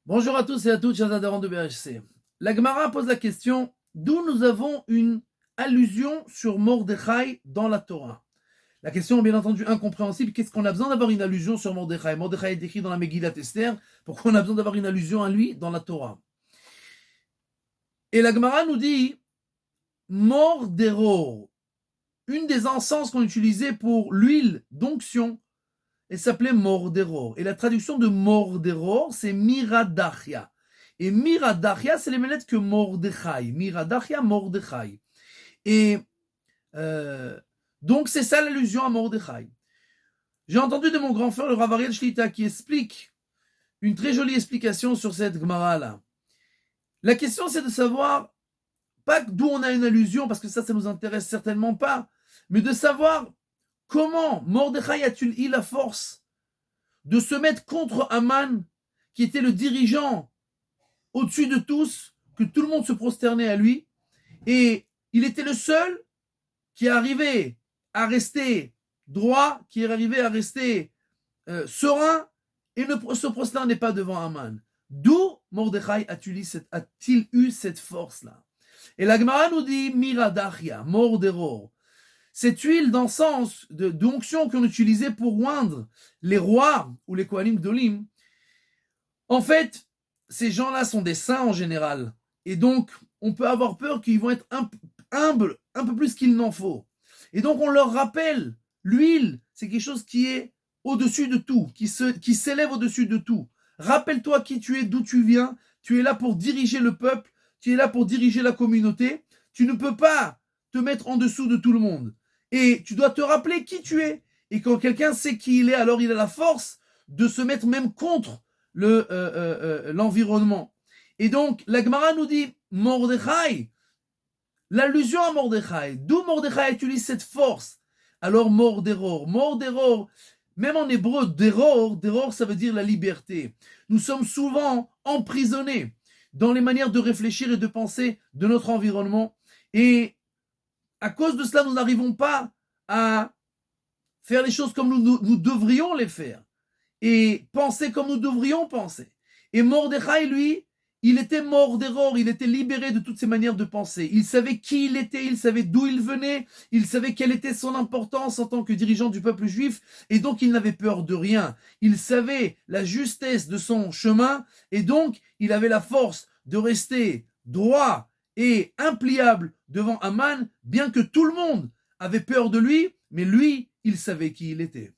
Bonjour à tous et à toutes, chers adhérents de BHC. La Gemara pose la question d'où nous avons une allusion sur Mordechai dans la Torah. La question est bien entendu incompréhensible. Qu'est-ce qu'on a besoin d'avoir une allusion sur Mordechai? Mordechai est écrit dans la Megillat Esther. Pourquoi on a besoin d'avoir une allusion à lui dans la Torah? Et la Gemara nous dit Mordero, une des encens qu'on utilisait pour l'huile d'onction, elle s'appelait Mordero. Et la traduction de Mordero, c'est Miradachia. Et Miradachia, c'est les mêmes lettres que Mordechai. Miradachia, Mordechai. Et donc, c'est ça l'allusion à Mordechai. J'ai entendu de mon grand frère, le Rav Ariel Shlita, qui explique une très jolie explication sur cette Gemara-là. La question, c'est de savoir, pas d'où on a une allusion, parce que ça nous intéresse certainement pas, mais de savoir comment Mordechai a-t-il eu la force de se mettre contre Aman, qui était le dirigeant au-dessus de tous, que tout le monde se prosternait à lui, et il était le seul qui arrivait à rester droit, qui est arrivé à rester serein, et ne se prosternait pas devant Aman. D'où Mordechai a-t-il eu cette force-là? Et la Gemara nous dit Miradachia, Mordero. Cette huile d'encens, d'onction qu'on utilisait pour oindre les rois ou les Kohanim Gdolim, en fait, ces gens-là sont des saints en général. Et donc, on peut avoir peur qu'ils vont être humbles, un peu plus qu'il n'en faut. Et donc, on leur rappelle, l'huile, c'est quelque chose qui est au-dessus de tout, qui s'élève au-dessus de tout. Rappelle-toi qui tu es, d'où tu viens. Tu es là pour diriger le peuple. Tu es là pour diriger la communauté. Tu ne peux pas te mettre en dessous de tout le monde. Et tu dois te rappeler qui tu es. Et quand quelqu'un sait qui il est, alors il a la force de se mettre même contre l'environnement. Et donc, la Gemara nous dit, Mordechai, l'allusion à Mordechai, d'où Mordechai utilise cette force? Alors, Mordero, même en hébreu, deror, ça veut dire la liberté. Nous sommes souvent emprisonnés dans les manières de réfléchir et de penser de notre environnement. Et à cause de cela, nous n'arrivons pas à faire les choses comme nous devrions les faire et penser comme nous devrions penser. Et Mordechai, lui, il était Mordero, il était libéré de toutes ces manières de penser. Il savait qui il était, il savait d'où il venait, il savait quelle était son importance en tant que dirigeant du peuple juif, et donc il n'avait peur de rien. Il savait la justesse de son chemin, et donc il avait la force de rester droit et impliable devant Aman, bien que tout le monde avait peur de lui, mais lui, il savait qui il était.